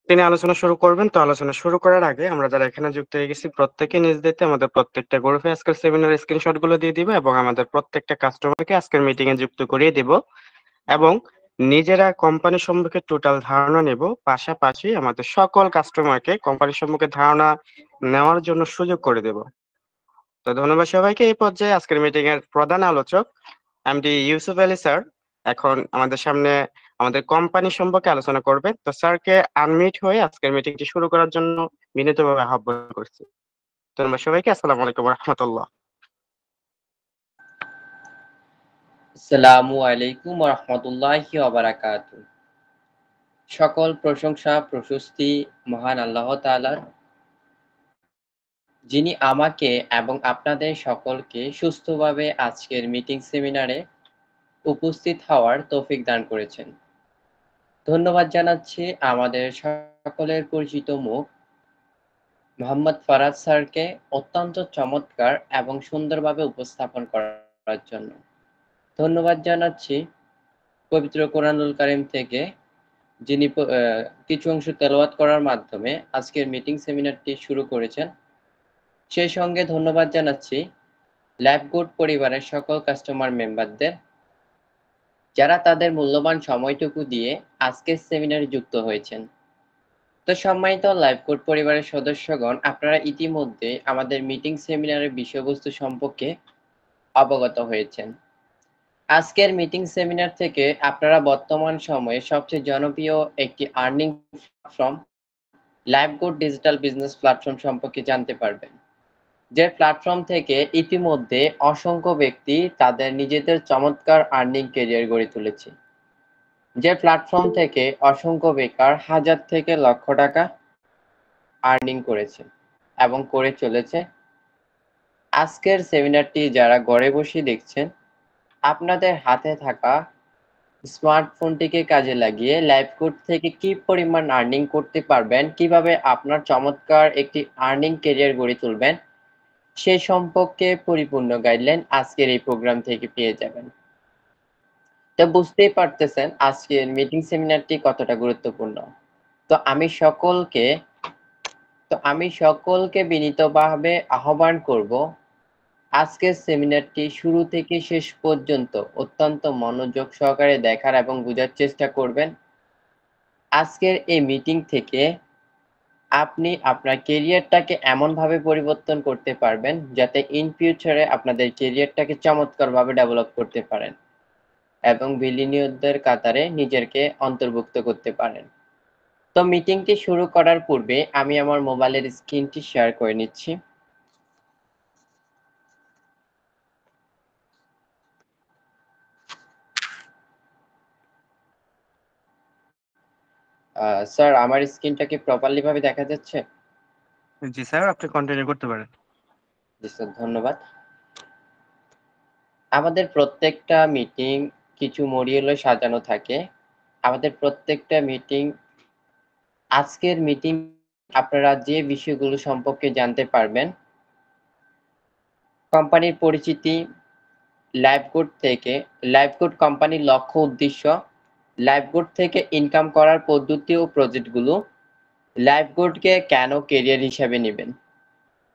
তিনি আলোচনা শুরু করবেন। তো আলোচনা শুরু করার আগে আমরা যারা এখানে যুক্ত হয়ে গেছি প্রত্যেকে নিজ দায়িত্বে আমাদের প্রত্যেকটা গ্রুপে আজকের সেমিনার স্ক্রিনশট গুলো দিয়ে দিব এবং আমাদের প্রত্যেকটা কাস্টমারকে আজকের মিটিং এ যুক্ত করিয়ে দিব এবং নিজেরা কোম্পানি সম্পর্কে টোটাল ধারণা নেব। পাশাপাশি আমাদের সকল কাস্টমারকে কোম্পানি সম্পর্কে ধারণা নেওয়ার জন্য সুযোগ করে দেব। তো ধন্যবাদ সবাইকে। এই পর্যায়ে আজকের মিটিং এর প্রধান আলোচক এমডি ইউসুফ আলী স্যার এখন আমাদের সামনে আমাদের কোম্পানি সম্পর্কে আলোচনা করবেন। তো স্যারকে আনমিউট হয়ে আজকের মিটিংটি শুরু করার জন্য বিনীতভাবে আহ্বান করছি। ধন্যবাদ সবাইকে। আসসালামু আলাইকুম ওয়া রাহমাতুল্লাহ। আসসালামু আলাইকুম ওয়া রাহমাতুল্লাহি ওয়া বারাকাতুহু। সকল প্রশংসা প্রশস্তি মহান আল্লাহ তাআলার, যিনি আমাকে এবং আপনাদের সকলকে সুস্থভাবে আজকের মিটিং সেমিনারে উপস্থিত হওয়ার তৌফিক দান করেছেন। ধন্যবাদ জানাচ্ছি আমাদের সকলের পরিচিত মুখ মোহাম্মদ ফারাজ স্যারকে অত্যন্ত চমৎকার এবং সুন্দরভাবে উপস্থাপন করার জন্য। ধন্যবাদ জানাচ্ছি পবিত্র কোরআনুল কারীম থেকে যিনি কিছু অংশ তেলাওয়াত করার মাধ্যমে আজকের মিটিং সেমিনারটি শুরু করেছেন। সেই সঙ্গে ধন্যবাদ জানাচ্ছি ল্যাবগুড পরিবারের সকল কাস্টমার মেম্বারদের, যারা তাদের মূল্যবান সময়টুকু দিয়ে আজকের সেমিনারে যুক্ত হয়েছেন। তো সম্মানিত লাইভকোড পরিবারের সদস্যগণ, আপনারা ইতিমধ্যে আমাদের মিটিং সেমিনারের বিষয়বস্তু সম্পর্কে অবগত হয়েছেন। আজকের মিটিং সেমিনার থেকে আপনারা বর্তমান সময়ে সবচেয়ে জনপ্রিয় একটি earning platform LiveGood digital business platform সম্পর্কে জানতে পারবেন। যে প্ল্যাটফর্ম থেকে ইতিমধ্যে অসংখ্য ব্যক্তি তাদের নিজেদের চমৎকার আর্নিং ক্যারিয়ার গড়ে তুলেছে। যে প্ল্যাটফর্ম থেকে অসংখ্য বেকার হাজার থেকে লক্ষ টাকা আর্নিং করেছে এবং করে চলেছে। আজকের সেমিনারটি যারা ঘরে বসে দেখছেন, আপনাদের হাতে থাকা স্মার্টফোনটিকে কাজে লাগিয়ে লাইভকোড থেকে কি পরিমাণ আর্নিং করতে পারবেন, কিভাবে আপনার চমৎকার একটি আর্নিং ক্যারিয়ার গড়ে তুলবেন, সে সম্পর্কে পরিপূর্ণ গাইডলাইন আজকের এই প্রোগ্রাম থেকে পেয়ে যাবেন। তো বুঝতেই পারতেছেন আজকের মিটিং সেমিনারটি কতটা গুরুত্বপূর্ণ। তো আমি সকলকে বিনীতভাবে আহ্বান করব, আজকের সেমিনারটি শুরু থেকে শেষ পর্যন্ত অত্যন্ত মনোযোগ সহকারে দেখার এবং বোঝার চেষ্টা করবেন। আজকের এই মিটিং থেকে আপনি আপনার ক্যারিয়ারটাকে এমনভাবে পরিবর্তন করতে পারবেন যাতে ইন ফিউচারে আপনাদের ক্যারিয়ারটাকে চমৎকারভাবে ডেভেলপ করতে পারেন এবং বিলিনিয়রদের কাতারে নিজেকে অন্তর্ভুক্ত করতে পারেন। তো মিটিংটি শুরু করার পূর্বে আমি আমার মোবাইলের স্ক্রিনটি শেয়ার করে নিচ্ছি। স্যার, আমার স্ক্রিনটা কি প্রপারলি ভাবে দেখা যাচ্ছে? জি স্যার, আপনি কন্টিনিউ করতে পারেন। জি স্যার, ধন্যবাদ। আমাদের প্রত্যেকটা মিটিং কিছু মডিউলে সাজানো থাকে। আমাদের প্রত্যেকটা মিটিং, আজকের মিটিং আপনারা যে বিষয়গুলো সম্পর্কে জানতে পারবেন: কোম্পানির পরিচিতি, লাইভগুড কোম্পানির লক্ষ্য উদ্দেশ্য, লাইভগুড থেকে ইনকাম করার পদ্ধতি ও প্রজেক্টগুলো, লাইভগুডকে কেন ক্যারিয়ার হিসাবে নেবেন।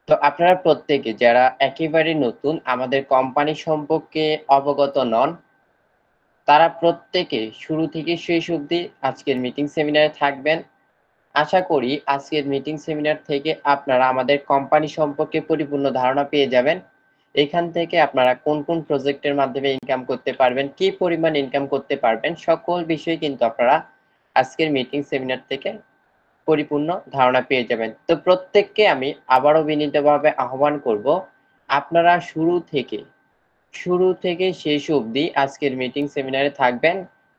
তো আপনারা প্রত্যেকে যারা একেবারে নতুন আমাদের কোম্পানি সম্পর্কে অবগত নন, তারা প্রত্যেকে শুরু থেকে শেষ অবধি আজকের মিটিং সেমিনারে থাকবেন। আশা করি আজকের মিটিং সেমিনার থেকে আপনারা আমাদের কোম্পানি সম্পর্কে পরিপূর্ণ ধারণা পেয়ে যাবেন। এখান থেকে আপনারা কোন কোন প্রজেক্টের মাধ্যমে ইনকাম করতে পারবেন, কি পরিমাণ ইনকাম করতে পারবেন, সকল বিষয় কিন্তু আপনারা আজকের মিটিং সেমিনার থেকে পরিপূর্ণ ধারণা পেয়ে যাবেন। তো প্রত্যেককে আমি আবারও বিনীতভাবে আহ্বান করব, আপনারা শুরু থেকে শেষ অবধি আজকের মিটিং সেমিনারে থাকবেন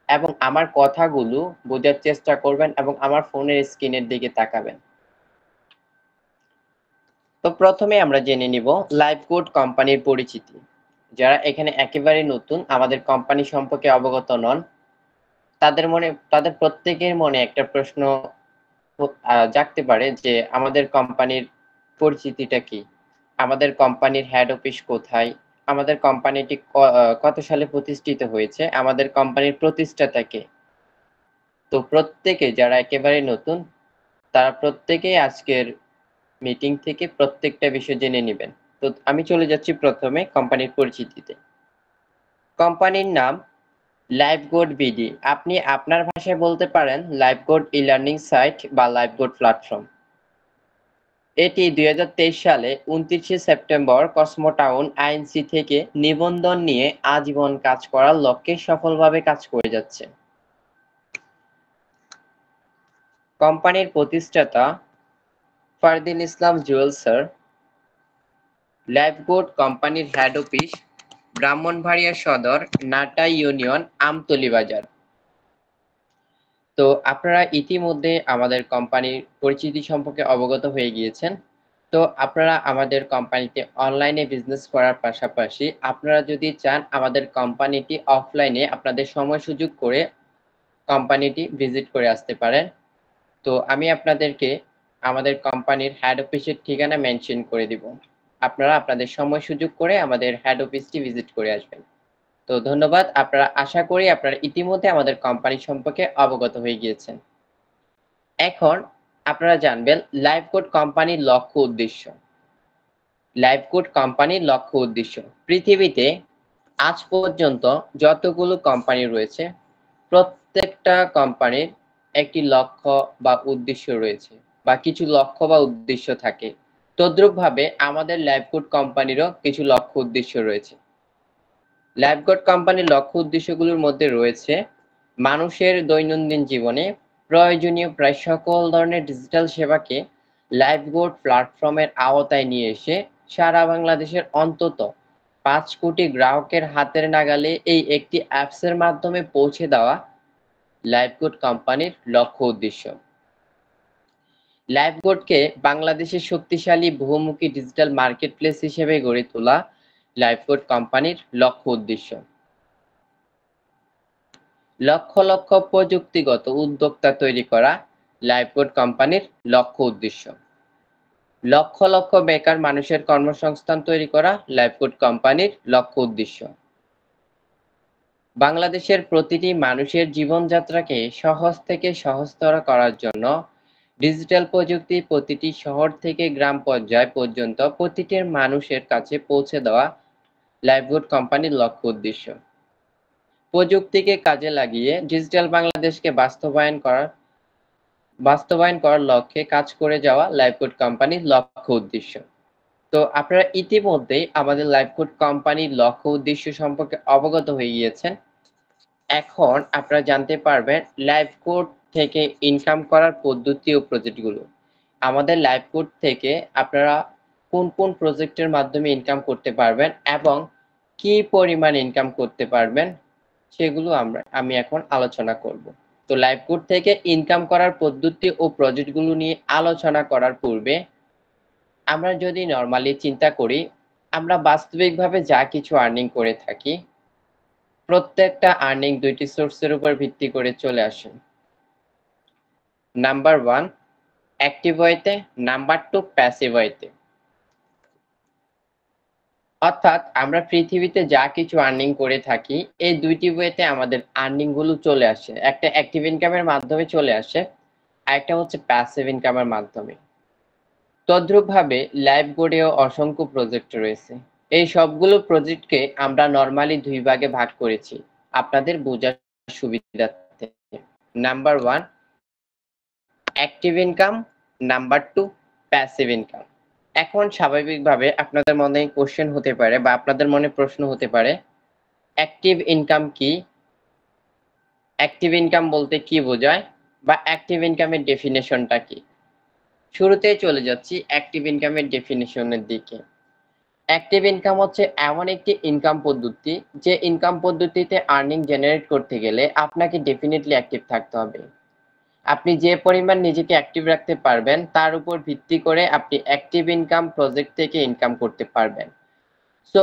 এবং আমার কথাগুলো বোঝার চেষ্টা করবেন এবং আমার ফোনের স্ক্রিনের দিকে তাকাবেন। তো প্রথমে আমরা জেনে নিব লাইভগুড কোম্পানির পরিচিতি। যারা এখানে একেবারে নতুন, আমাদের কোম্পানি সম্পর্কে অবগত নন, তাদের প্রত্যেকের মনে একটা প্রশ্ন জাগতে পারে যে আমাদের কোম্পানির পরিচিতিটা কি, আমাদের কোম্পানির হেড অফিস কোথায়, আমাদের কোম্পানিটি কত সালে প্রতিষ্ঠিত হয়েছে, আমাদের কোম্পানির প্রতিষ্ঠাতা কে। তো প্রত্যেকে যারা একেবারে নতুন, তারা প্রত্যেকেই আজকের মিটিং থেকে প্রত্যেকটা বিষয় জেনে নেবেন। তো আমি চলে যাচ্ছি প্রথমে কোম্পানির পরিচিতিতে। কোম্পানির নাম লাইফগুড বিডি। আপনি আপনার ভাষায় বলতে পারেন লাইফগুড ই-লার্নিং সাইট বা লাইফগুড প্ল্যাটফর্ম। এটি 2023 সালে 29 সেপ্টেম্বর কসমোটাউন আইএনসি থেকে নিবন্ধন নিয়ে আজীবন কাজ করার লক্ষ্যে সফলভাবে কাজ করে যাচ্ছে। কোম্পানির প্রতিষ্ঠাতা ফারদিন ইসলাম জুয়েল স্যার। লাইফগুড কোম্পানির হেড অফিস ব্রাহ্মণবাড়িয়া সদর, নাটা ইউনিয়ন, আমতলী বাজার। তো আপনারা ইতিমধ্যে আমাদের কোম্পানির পরিচিতি সম্পর্কে অবগত হয়ে গিয়েছেন। তো আপনারা আমাদের কোম্পানিতে অনলাইনে বিজনেস করার পাশাপাশি আপনারা যদি চান আমাদের কোম্পানিটি অফলাইনে আপনাদের সময় সুযোগ করে কোম্পানিটি ভিজিট করে আসতে পারেন। তো আমি আপনাদেরকে আমাদের কোম্পানির হেড অফিসের ঠিকানা মেনশন করে দিব। আপনারা আপনাদের সময় সুযোগ করে আমাদের হেড অফিসটি ভিজিট করে আসবেন। তো ধন্যবাদ। আপনারা আশা করি আপনারা ইতিমধ্যে আমাদের কোম্পানি সম্পর্কে অবগত হয়ে গিয়েছেন। এখন আপনারা জানবেন লাইফগুড কোম্পানির লক্ষ্য উদ্দেশ্য। লাইফগুড কোম্পানির লক্ষ্য উদ্দেশ্য পৃথিবীতে আজ পর্যন্ত যতগুলো কোম্পানি রয়েছে প্রত্যেকটা কোম্পানির একটি লক্ষ্য বা উদ্দেশ্য রয়েছে বা কিছু লক্ষ্য বা উদ্দেশ্য থাকে। তদ্রূপভাবে আমাদের লাইফগুড কোম্পানিরও কিছু লক্ষ্য উদ্দেশ্য রয়েছে। লাইফগুড কোম্পানির লক্ষ্য উদ্দেশ্যগুলোর মধ্যে রয়েছে মানুষের দৈনন্দিন জীবনে প্রয়োজনীয় প্রায় সকল ধরনের ডিজিটাল সেবাকে লাইফগুড প্ল্যাটফর্মের আওতায় নিয়ে এসে সারা বাংলাদেশের অন্তত 5 কোটি গ্রাহকের হাতের নাগালে এই একটি অ্যাপসের মাধ্যমে পৌঁছে দেওয়া লাইফগুড কোম্পানির লক্ষ্য উদ্দেশ্য। লাইফগুডকে বাংলাদেশের শক্তিশালী বহুমুখী ডিজিটাল মার্কেটপ্লেস হিসেবে গড়ে তোলা লাইফগুড কোম্পানির লক্ষ্য উদ্দেশ্য। লক্ষ লক্ষ প্রযুক্তিগত উদ্যোক্তা তৈরি করা লাইফগুড কোম্পানির লক্ষ্য উদ্দেশ্য। লক্ষ লক্ষ বেকার মানুষের কর্মসংস্থান তৈরি করা লাইফগুড কোম্পানির লক্ষ্য উদ্দেশ্য। বাংলাদেশের প্রতিটি মানুষের জীবনযাত্রাকে সহজ থেকে সহজতর করার জন্য ডিজিটাল প্রযুক্তি প্রতিটি শহর থেকে গ্রাম পর্যায় পর্যন্ত প্রতিটি মানুষের কাছে পৌঁছে দেওয়া লাইফগুড কোম্পানির লক্ষ্য উদ্দেশ্য। প্রযুক্তিকে কাজে লাগিয়ে ডিজিটাল বাংলাদেশকে বাস্তবায়ন করার লক্ষ্যে কাজ করে যাওয়া লাইফগুড কোম্পানির লক্ষ্য উদ্দেশ্য। তো আপনারা ইতিমধ্যেই আমাদের লাইফগুড কোম্পানির লক্ষ্য উদ্দেশ্য সম্পর্কে অবগত হয়ে গিয়েছেন। এখন আপনারা জানতে পারবেন লাইফগুড থেকে ইনকাম করার পদ্ধতি ও প্রজেক্টগুলো। আমাদের লাইফগুড থেকে আপনারা কোন কোন প্রজেক্টের মাধ্যমে ইনকাম করতে পারবেন এবং কি পরিমাণ ইনকাম করতে পারবেন সেগুলো আমি এখন আলোচনা করব। তো লাইফগুড থেকে ইনকাম করার পদ্ধতি ও প্রজেক্টগুলো নিয়ে আলোচনা করার পূর্বে আমরা যদি নরমালি চিন্তা করি আমরা বাস্তবিকভাবে যা কিছু আর্নিং করে থাকি প্রত্যেকটা আর্নিং দুইটি সোর্সের উপর ভিত্তি করে চলে আসে। নাম্বার 1 অ্যাক্টিভ ওয়েতে, নাম্বার 2 প্যাসিভ ওয়েতে। অর্থাৎ আমরা পৃথিবীতে যা কিছু আর্নিং করে থাকি এই দুইটি ওয়েতে আমাদের আর্নিং গুলো চলে আসে। একটা অ্যাক্টিভ ইনকামের মাধ্যমে চলে আসে আর একটা হচ্ছে প্যাসিভ ইনকামের মাধ্যমে। তদ্রূপভাবে লাইফগুডেও অসংখ্য প্রজেক্ট রয়েছে। এই সবগুলো প্রজেক্টকে আমরা নরমালি দুই ভাগে ভাগ করেছি আপনাদের বোঝার সুবিধার্থে। Number 1 active income, number 2 passive income. এখন স্বাভাবিকভাবে আপনাদের মনে কোশ্চেন হতে পারে বা আপনাদের মনে প্রশ্ন হতে পারে অ্যাক্টিভ ইনকাম কি, অ্যাক্টিভ ইনকাম বলতে কি বোঝায় বা অ্যাক্টিভ ইনকামের ডেফিনেশনটা কি। শুরুতেই চলে যাচ্ছি অ্যাক্টিভ ইনকামের ডেফিনেশনের দিকে। অ্যাক্টিভ ইনকাম হচ্ছে এমন একটি ইনকাম পদ্ধতি যে ইনকাম পদ্ধতিতে আর্নিং জেনারেট করতে গেলে আপনাকে ডেফিনেটলি অ্যাক্টিভ থাকতে হবে। আপনি যে পরিমাণ নিজেকে অ্যাক্টিভ রাখতে পারবেন তার উপর ভিত্তি করে আপনি অ্যাক্টিভ ইনকাম প্রজেক্ট থেকে ইনকাম করতে পারবেন। সো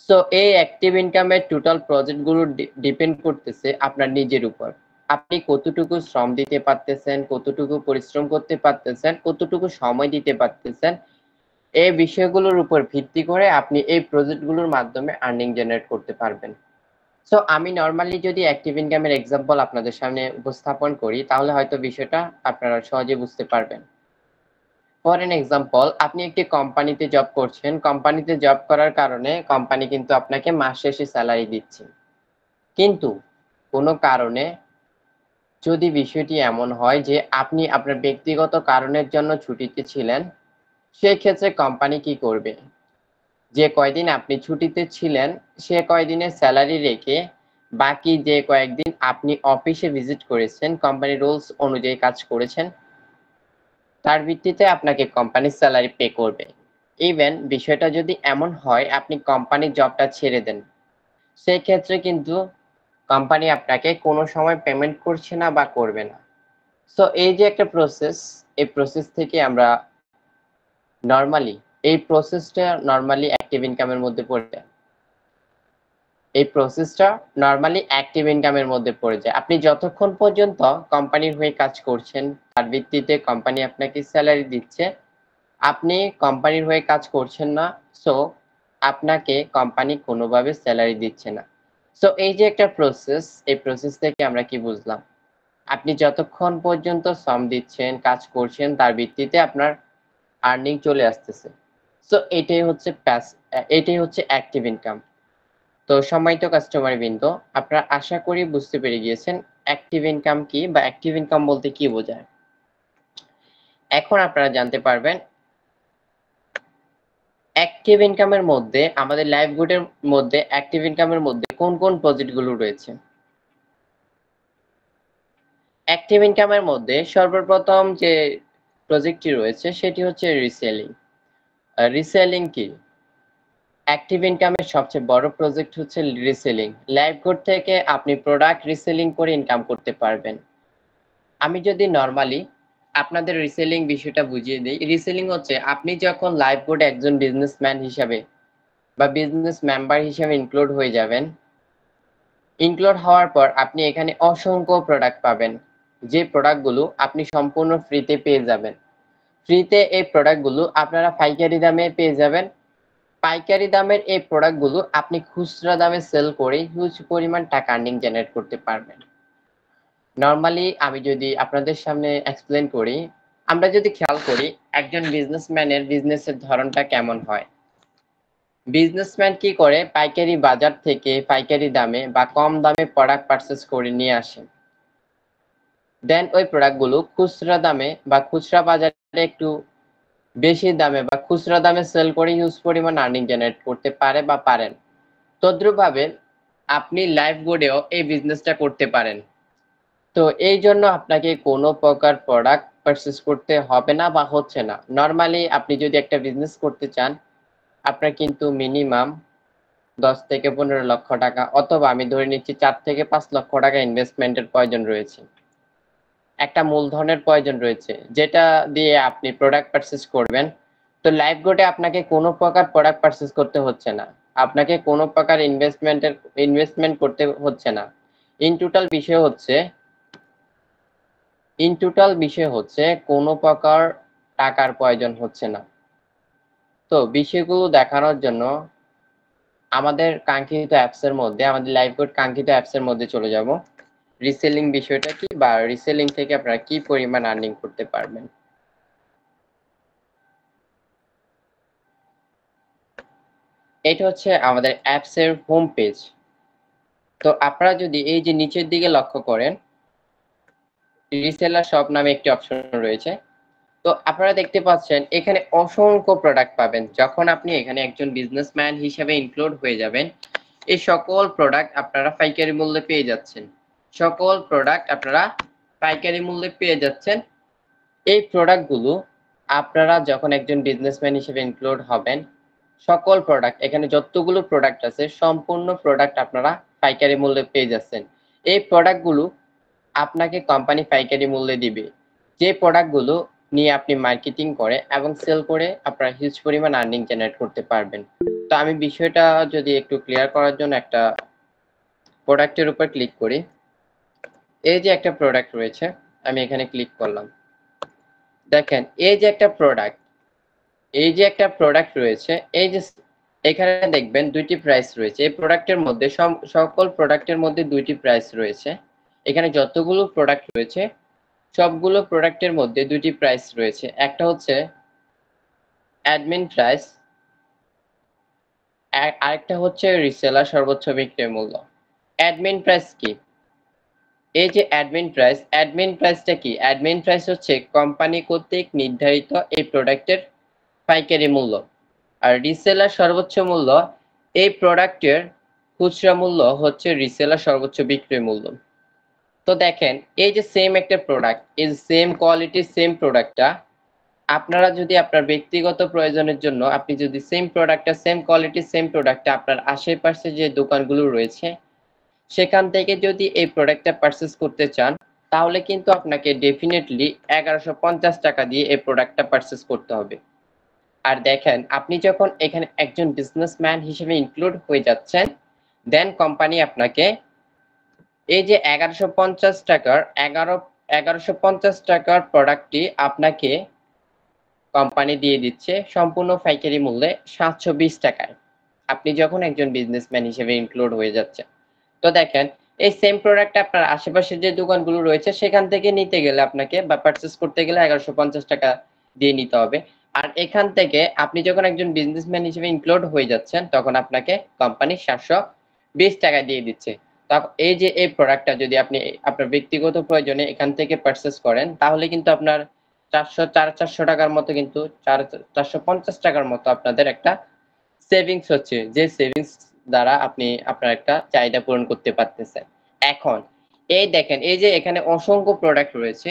সো এই অ্যাক্টিভ ইনকামের টোটাল প্রজেক্টগুলো ডিপেন্ড করতেছে আপনার নিজের উপর। আপনি কতটুকু শ্রম দিতে পারতেছেন, কতটুকু পরিশ্রম করতে পারতেছেন, কতটুকু সময় দিতে পারতেছেন, এই বিষয়গুলোর উপর ভিত্তি করে আপনি এই প্রজেক্টগুলোর মাধ্যমে আর্নিং জেনারেট করতে পারবেন। সো আমি নরমালি যদি অ্যাক্টিভ ইনকামের এক্সাম্পল আপনাদের সামনে উপস্থাপন করি তাহলে হয়তো বিষয়টা আপনারা সহজে বুঝতে পারবেন। ফর এন এক্সাম্পল, আপনি একটি কোম্পানিতে জব করছেন, কোম্পানিতে জব করার কারণে কোম্পানি কিন্তু আপনাকে মাস শেষে স্যালারি দিচ্ছে, কিন্তু কোনো কারণে যদি বিষয়টি এমন হয় যে আপনি আপনার ব্যক্তিগত কারণের জন্য ছুটিতে ছিলেন, সেই ক্ষেত্রে কোম্পানি কি করবে? যে কয়দিন আপনি ছুটিতে ছিলেন সে কয়দিনের স্যালারি রেখে বাকি যে কয়েকদিন আপনি অফিসে ভিজিট করেছেন, কোম্পানির রুলস অনুযায়ী কাজ করেছেন, তার ভিত্তিতে আপনাকে কোম্পানির স্যালারি পে করবে। ইভেন বিষয়টা যদি এমন হয় আপনি কোম্পানির জবটা ছেড়ে দেন, সেই ক্ষেত্রে কিন্তু কোম্পানি আপনাকে কোনো সময় পেমেন্ট করছে না বা করবে না। সো এই যে একটা প্রসেস, এই প্রসেস থেকে আমরা নরমালি এই প্রসেসটা নরমালি অ্যাক্টিভ ইনকামের মধ্যে পড়ে যায়। এই প্রসেসটা নরমালি অ্যাক্টিভ ইনকামের মধ্যে পড়ে যায়। আপনি যতক্ষণ পর্যন্ত কোম্পানির হয়ে কাজ করছেন, তার ভিত্তিতে কোম্পানি আপনাকে স্যালারি দিচ্ছে, আপনি কোম্পানির হয়ে কাজ করছেন না, সো আপনাকে কোম্পানি কোনোভাবে স্যালারি দিচ্ছে না। সো এই যে একটা প্রসেস, এই প্রসেস থেকে আমরা কি বুঝলাম? আপনি যতক্ষণ পর্যন্ত শ্রম দিচ্ছেন, কাজ করছেন, তার ভিত্তিতে আপনার আর্নিং চলে আসতেছে। সো এটাই হচ্ছে অ্যাক্টিভ ইনকাম। তো সম্মানিত কাস্টমার বৃন্দ, আপনারা আশা করি বুঝতে পেরে গিয়েছেন অ্যাক্টিভ ইনকাম কি বা অ্যাক্টিভ ইনকাম বলতে কি বোঝায়। এখন আপনারা জানতে পারবেন অ্যাক্টিভ ইনকামের মধ্যে, আমাদের লাইভগুডের মধ্যে অ্যাক্টিভ ইনকামের মধ্যে কোন কোন প্রজেক্টগুলো রয়েছে। অ্যাক্টিভ ইনকামের মধ্যে সর্বপ্রথম যে প্রজেক্টটি রয়েছে সেটি হচ্ছে রিসেলিং। রিসেলিং কি? অ্যাক্টিভ ইনকামের সবচেয়ে বড় প্রজেক্ট হচ্ছে রিসেলিং। লাইভগুড থেকে আপনি প্রোডাক্ট রিসেলিং করে ইনকাম করতে পারবেন। আমি যদি নরমালি আপনাদের রিসেলিং বিষয়টা বুঝিয়ে দিই, রিসেলিং হচ্ছে আপনি যখন লাইভগুড একজন বিজনেসম্যান হিসাবে বা বিজনেস মেম্বার হিসেবে ইনক্লুড হয়ে যাবেন, ইনক্লুড হওয়ার পর আপনি এখানে অসংখ্য প্রোডাক্ট পাবেন, যে প্রোডাক্টগুলো আপনি সম্পূর্ণ ফ্রিতে পেয়ে যাবেন। ফ্রিতে এই প্রোডাক্টগুলো আপনারা পাইকারি দামে পেয়ে যাবেন। পাইকারি দামের এই প্রোডাক্টগুলো আপনি খুচরা দামে সেল করে হিউজ পরিমাণ টাকা আর্নিং জেনারেট করতে পারবেন। নরমালি আমি যদি আপনাদের সামনে এক্সপ্লেন করি, আমরা যদি খেয়াল করি একজন বিজনেসম্যানের বিজনেসের ধরনটা কেমন হয়। বিজনেসম্যান কি করে? পাইকারি বাজার থেকে পাইকারি দামে বা কম দামে প্রোডাক্ট পারচেজ করে নিয়ে আসে, দেন ওই প্রোডাক্টগুলো খুচরা দামে বা খুচরা বাজারে একটু বেশি দামে বা খুচরা দামে সেল করে হিউজ পরিমাণ আর্নিং জেনারেট করতে পারে বা পারেন। তদ্রুপভাবে আপনি লাইভগুডেও এই বিজনেসটা করতে পারেন। তো এই জন্য আপনাকে কোনো প্রকার প্রোডাক্ট পারচেজ করতে হবে না বা হচ্ছে না। নরমালি আপনি যদি একটা বিজনেস করতে চান, আপনার কিন্তু মিনিমাম 10 থেকে 15 লক্ষ টাকা অথবা আমি ধরে নিচ্ছি 4 থেকে 5 লক্ষ টাকা ইনভেস্টমেন্টের প্রয়োজন রয়েছে। একটা মূলধনের প্রয়োজন রয়েছে, যেটা দিয়ে আপনি প্রোডাক্ট পারচেজ করবেন। তো লাইভগুডে আপনাকে কোনো প্রকার প্রোডাক্ট পারচেজ করতে হচ্ছে না। আপনাকে কোনো প্রকার ইনভেস্টমেন্ট করতে হচ্ছে না। ইন টোটাল বিষয় হচ্ছে কোনো প্রকার টাকার প্রয়োজন হচ্ছে না। তো বিষয়গুলো দেখানোর জন্য আমাদের কাঙ্ক্ষিত অ্যাপসের মধ্যে, আমাদের লাইভগুড কাঙ্ক্ষিত অ্যাপসের মধ্যে চলে যাব। রিসেলিং বিষয়টা কি বা রিসেলিং থেকে আপনারা কি পরিমাণ আর্নিং করতে পারবেন। এটা হচ্ছে আমাদের অ্যাপসের হোম পেজ। তো আপনারা যদি এই যে নিচের দিকে লক্ষ্য করেন, রিসেলার শপ নামে একটি অপশন রয়েছে। তো আপনারা দেখতে পাচ্ছেন এখানে অসংখ্য প্রোডাক্ট পাবেন। যখন আপনি এখানে একজন বিজনেসম্যান হিসেবে ইনক্লুড হয়ে যাবেন, এই সকল প্রোডাক্ট আপনারা পাইকারি মূল্যে পেয়ে যাচ্ছেন। সকল প্রোডাক্ট আপনারা পাইকারি মূল্যে পেয়ে যাচ্ছেন। এই প্রোডাক্টগুলো আপনারা যখন একজন বিজনেসম্যান হিসেবে ইনক্লুড হবেন, সকল প্রোডাক্ট, এখানে যতগুলো প্রোডাক্ট আছে সম্পূর্ণ প্রোডাক্ট আপনারা পাইকারি মূল্যে পেয়ে যাচ্ছেন। এই প্রোডাক্টগুলো আপনাকে কোম্পানি পাইকারি মূল্যে দিবে, যে প্রোডাক্টগুলো নিয়ে আপনি মার্কেটিং করে এবং সেল করে আপনারা হিউজ পরিমাণ আর্নিং জেনারেট করতে পারবেন। তো আমি বিষয়টা যদি একটু ক্লিয়ার করার জন্য একটা প্রোডাক্টের উপর ক্লিক করি। এই যে একটা প্রোডাক্ট রয়েছে, আমি এখানে ক্লিক করলাম। দেখেন এই যে একটা প্রোডাক্ট রয়েছে, এই যে এখানে দেখবেন দুইটি প্রাইস রয়েছে। এই প্রোডাক্টের মধ্যে সকল প্রোডাক্টের মধ্যে দুইটি প্রাইস রয়েছে। এখানে যতগুলো প্রোডাক্ট রয়েছে সবগুলো প্রোডাক্টের মধ্যে দুইটি প্রাইস রয়েছে। একটা হচ্ছে অ্যাডমিন প্রাইস, আরেকটা হচ্ছে রিসেলার সর্বোচ্চ বিক্রয় মূল্য। অ্যাডমিন প্রাইস কি? এই যে অ্যাডমিন প্রাইসটা কি? অ্যাডমিন প্রাইস হচ্ছে কোম্পানি কর্তৃক নির্ধারিত এই প্রোডাক্টের পাইকারি মূল্য। আর রিসেলার সর্বোচ্চ মূল্য, এই প্রোডাক্টের খুচরা মূল্য হচ্ছে রিসেলার সর্বোচ্চ বিক্রয় মূল্য। তো দেখেন, এই যে সেম একটা প্রোডাক্ট, এই সেম কোয়ালিটির সেম প্রোডাক্টটা আপনারা যদি আপনার ব্যক্তিগত প্রয়োজনের জন্য আপনি যদি সেম প্রোডাক্টটা, সেম কোয়ালিটির সেম প্রোডাক্টটা আপনার আশেপাশে যে দোকানগুলো রয়েছে সেখান থেকে যদি এই প্রোডাক্টটা পারচেজ করতে চান, তাহলে কিন্তু আপনাকে ডেফিনেটলি 1150 টাকা দিয়ে এই প্রোডাক্টটা পারচেজ করতে হবে। আর দেখেন, আপনি যখন এখানে একজন বিজনেসম্যান হিসেবে ইনক্লুড হয়ে যাচ্ছেন, দেন কোম্পানি আপনাকে এই যে 1150 টাকার প্রোডাক্টটি আপনাকে কোম্পানি দিয়ে দিচ্ছে সম্পূর্ণ পাইকারি মূল্যে 720 টাকায়, আপনি যখন একজন বিজনেসম্যান হিসেবে ইনক্লুড হয়ে যাচ্ছে। তো দেখেন, এই সেম প্রোডাক্ট আপনার আশেপাশে যে দোকানগুলো রয়েছে সেখান থেকে নিতে গেলে আপনাকে বা পারচেজ করতে গেলে 1150 টাকা দিয়ে নিতে হবে। আর এখান থেকে আপনি যখন একজন বিজনেসম্যান হিসেবে ইনক্লুড হয়ে যাচ্ছেন তখন আপনাকে কোম্পানি 720 টাকা দিয়ে দিচ্ছে। এই যে এই প্রোডাক্টটা যদি আপনি আপনার ব্যক্তিগত প্রয়োজনে এখান থেকে পারচেজ করেন, তাহলে কিন্তু আপনার 400 টাকার মতো, কিন্তু 450 টাকার মতো আপনাদের একটা সেভিংস হচ্ছে, যে সেভিংস দ্বারা আপনি আপনার একটা চাহিদা পূরণ করতে পারতেছেন। এখন এই দেখেন, এই যে এখানে অসংখ্য প্রোডাক্ট রয়েছে,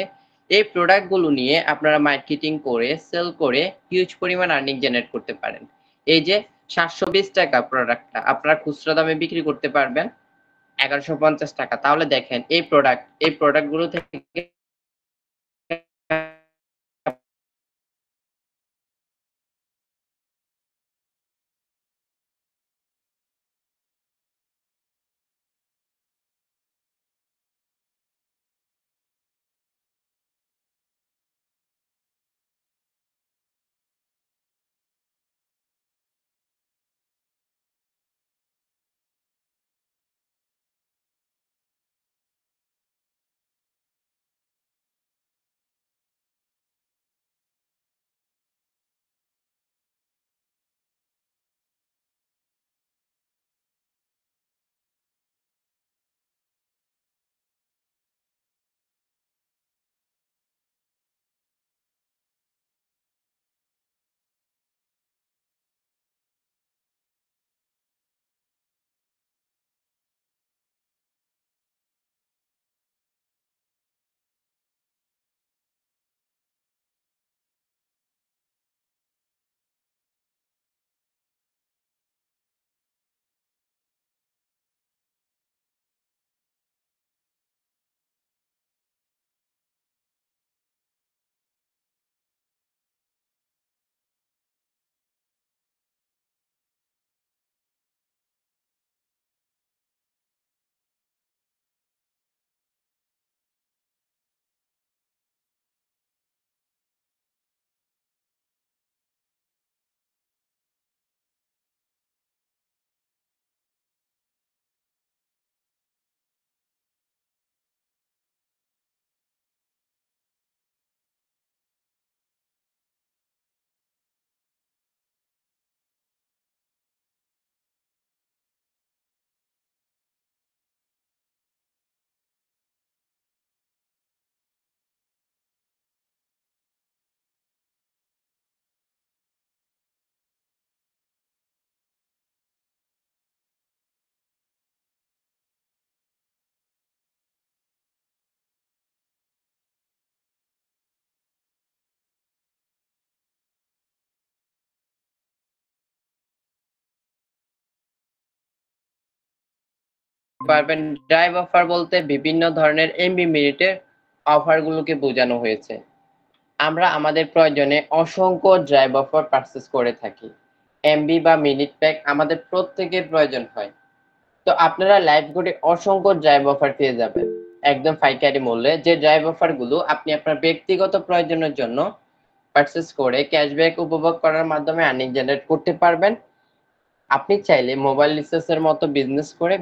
এই প্রোডাক্ট গুলো নিয়ে আপনারা মার্কেটিং করে সেল করে হিউজ পরিমাণ আর্নিং জেনারেট করতে পারেন। এই যে 720 টাকা প্রোডাক্টটা আপনারা খুচরা দামে বিক্রি করতে পারবেন 1150 টাকা। তাহলে দেখেন, এই প্রোডাক্ট গুলো থেকে পারবেন। ড্রাইভ অফার বলতে বিভিন্ন ধরনের এমবি মিনিটের অফারগুলোকে বোঝানো হয়েছে। আমরা আমাদের প্রয়োজনে অসংখ্য ড্রাইভ অফার পারচেজ করে থাকি। এমবি বা মিনিট প্যাক আমাদের প্রত্যেকের প্রয়োজন হয়। তো আপনারা লাইভ গোডে অসংখ্য ড্রাইভ অফার পেয়ে যাবেন একদম পাইকারি মূল্যে, যে ড্রাইভ অফার গুলো আপনি আপনার ব্যক্তিগত প্রয়োজনের জন্য পারচেজ করে ক্যাশব্যাক উপভোগ করার মাধ্যমে আর্নিং জেনারেট করতে পারবেন। আপনি চাইলে মোবাইল রিচার্জের মতো বিজনেস করে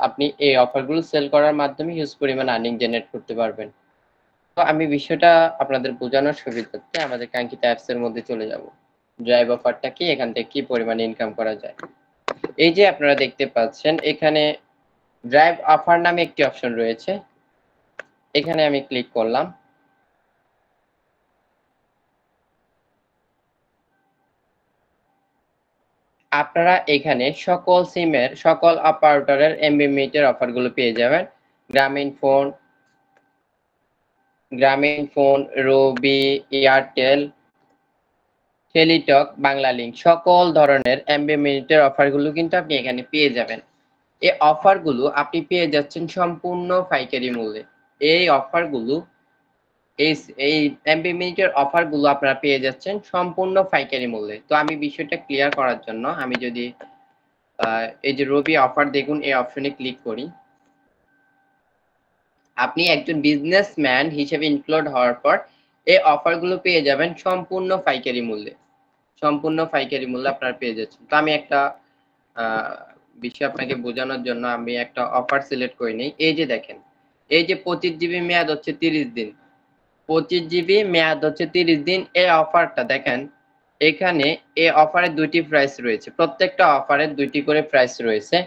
আপনি এই অফারগুলো সেল করার মাধ্যমে হিউজ পরিমাণ আর্নিং জেনারেট করতে পারবেন। তো আমি বিষয়টা আপনাদের বোঝানোর সুবিধার্থে আমাদের কাঙ্ক্ষিত অ্যাপস এর মধ্যে চলে যাব। ড্রাইভ অফারটা কি, এখান থেকে কি পরিমাণে ইনকাম করা যায়। এই যে আপনারা দেখতে পাচ্ছেন এখানে ড্রাইভ অফার নামে একটি অপশন রয়েছে, এখানে আমি ক্লিক করলাম। আপনারা এখানে সকল সিমের সকল অপারেটরের এমবি মিনিটের অফারগুলো পেয়ে যাবেন। গ্রামীণ ফোন, রবি, এয়ারটেল, টেলিটক, বাংলালিংক সকল ধরনের এমবি মিনিটের অফারগুলো কিন্তু আপনি এখানে পেয়ে যাবেন। এই অফারগুলো আপনি পেয়ে যাচ্ছেন সম্পূর্ণ পাইকারি মূল্যে। এই অফারগুলো এই এমবি মিনিটের অফারগুলো আপনারা পেয়ে যাচ্ছেন সম্পূর্ণ পাইকারি মূল্যে। তো আমি বিষয়টা ক্লিয়ার করার জন্য আমি যদি এই যে রবি অফার দেখুন এই অপশনে ক্লিক করি, আপনি একজন বিজনেসম্যান হিসেবে ইনক্লুড হওয়ার পর এই অফারগুলো পেয়ে যাবেন সম্পূর্ণ পাইকারি মূল্যে। সম্পূর্ণ পাইকারি মূল্যে আপনারা পেয়ে যাচ্ছেন। তো আমি একটা বিষয় আপনাকে বোঝানোর জন্য আমি একটা অফার সিলেক্ট করে নিই। এই যে দেখেন, এই যে 25 জিবি মেয়াদ হচ্ছে 30 দিন, 25 জিবি মেয়াদ হচ্ছে 30 দিন। এই অফারটা দেখেন, এখানে এই অফারে দুইটি প্রাইস রয়েছে, প্রত্যেকটা অফারের দুইটি করে প্রাইস রয়েছে।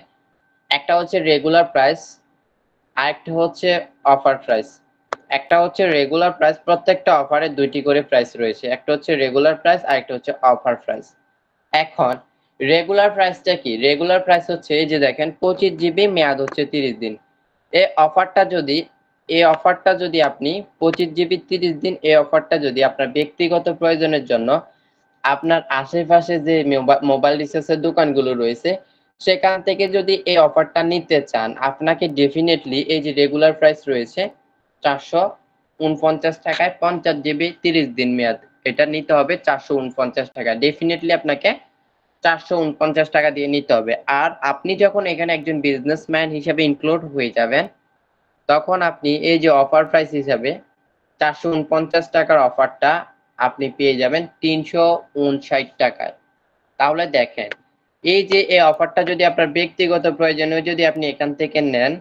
একটা হচ্ছে রেগুলার প্রাইস, আরেকটা হচ্ছে অফার প্রাইস। একটা হচ্ছে রেগুলার প্রাইস, প্রত্যেকটা অফারে দুইটি করে প্রাইস রয়েছে, একটা হচ্ছে রেগুলার প্রাইস আর একটা হচ্ছে অফার প্রাইস। এখন রেগুলার প্রাইসটা কি? রেগুলার প্রাইস হচ্ছে এই যে দেখেন 25 জিবি মেয়াদ হচ্ছে 30 দিন। এই অফারটা যদি আপনি 25 জিবি 30 দিন, এই অফারটা যদি আপনার ব্যক্তিগত প্রয়োজনের জন্য আপনার আশেপাশে যে মোবাইল রিচার্জের দোকানগুলো রয়েছে সেখান থেকে যদি এই অফারটা নিতে চান, আপনাকে ডেফিনেটলি এই যে রেগুলার প্রাইস রয়েছে 449 টাকায় 50 জিবি 30 দিন মেয়াদ, এটা নিতে হবে 449 টাকা। ডেফিনেটলি আপনাকে 449 টাকা দিয়ে নিতে হবে। আর আপনি যখন এখানে একজন বিজনেসম্যান হিসেবে ইনক্লুড হয়ে যাবেন, তখন আপনি এই যে অফার প্রাইস হিসাবে 449 টাকার অফারটা আপনি পেয়ে যাবেন 359 টাকায়। তাহলে দেখেন, এই যে এই অফারটা যদি আপনার ব্যক্তিগত প্রয়োজনে যদি আপনি এখান থেকে নেন,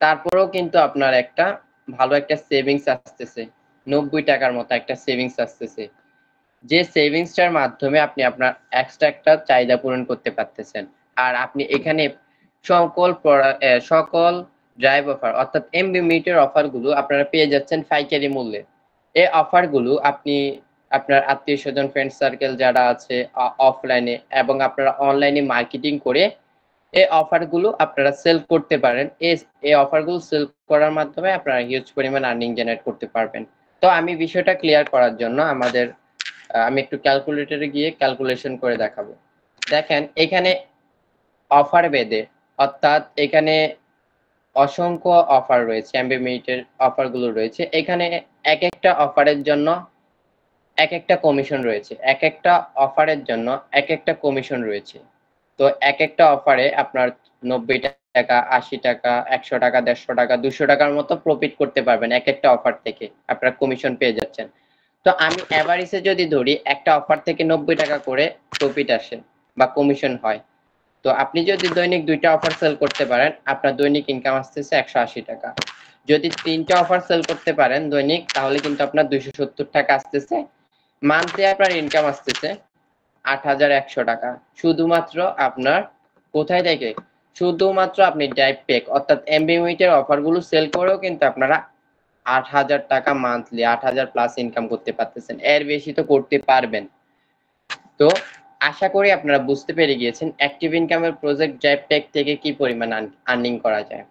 তারপরেও কিন্তু আপনার একটা ভালো একটা সেভিংস আসতেছে, 90 টাকার মতো একটা সেভিংস আসতেছে, যে সেভিংসটার মাধ্যমে আপনি আপনার এক্সট্রা একটা চাহিদা পূরণ করতে পারতেছেন। আর আপনি এখানে সকল ড্রাইভ অফার অর্থাৎ এমবি মিটার অফারগুলো আপনারা পেয়ে যাচ্ছেন পাইকারি মূল্যে। এই অফারগুলো আপনি আপনার আত্মীয় স্বজন ফ্রেন্ড সার্কেল যারা আছে অফলাইনে এবং আপনারা অনলাইনে মার্কেটিং করে এই অফারগুলো আপনারা সেল করতে পারেন। এই অফারগুলো সেল করার মাধ্যমে আপনারা হিউজ পরিমাণ আর্নিং জেনারেট করতে পারবেন। তো আমি বিষয়টা ক্লিয়ার করার জন্য আমি একটু ক্যালকুলেটরে গিয়ে ক্যালকুলেশন করে দেখাবো। দেখেন এখানে অফার বেদে অর্থাৎ এখানে অসংখ্য অফার রয়েছে, এমবি মিনিটের অফারগুলো রয়েছে। এখানে এক একটা অফারের জন্য এক একটা কমিশন রয়েছে, এক একটা অফারের জন্য এক একটা কমিশন রয়েছে। তো এক একটা অফারে আপনার 90 টাকা, 80 টাকা, 100 টাকা, 150 টাকা, 200 টাকার মতো প্রফিট করতে পারবেন এক একটা অফার থেকে, আপনার কমিশন পেয়ে যাচ্ছেন। তো আমি এভারেজে যদি ধরি একটা অফার থেকে 90 টাকা করে প্রফিট আসে বা কমিশন হয়, তো আপনি যদি দৈনিক 2টা অফার সেল করতে পারেন, আপনার দৈনিক ইনকাম আসতেছে 180 টাকা। যদি 3টা অফার সেল করতে পারেন দৈনিক, তাহলে কিন্তু আপনার 270 টাকা আসতেছে। মান্থলি আপনার ইনকাম আসতেছে 8100 টাকা। শুধুমাত্র আপনার কোথায় থেকে? শুধুমাত্র আপনি ড্রাইভ প্যাক অর্থাৎ এমবি মিনিটের অফারগুলো সেল করেও কিন্তু আপনারা 8000 টাকা মান্থলি, 8000 প্লাস ইনকাম করতে পারতেছেন। এর বেশি তো করতে পারবেন। তো আশা করি আপনারা বুঝতে পেরে গিয়েছেন অ্যাক্টিভ ইনকামের প্রজেক্ট ড্রাইভ প্যাক থেকে কি পরিমাণ আর্নিং করা যায়।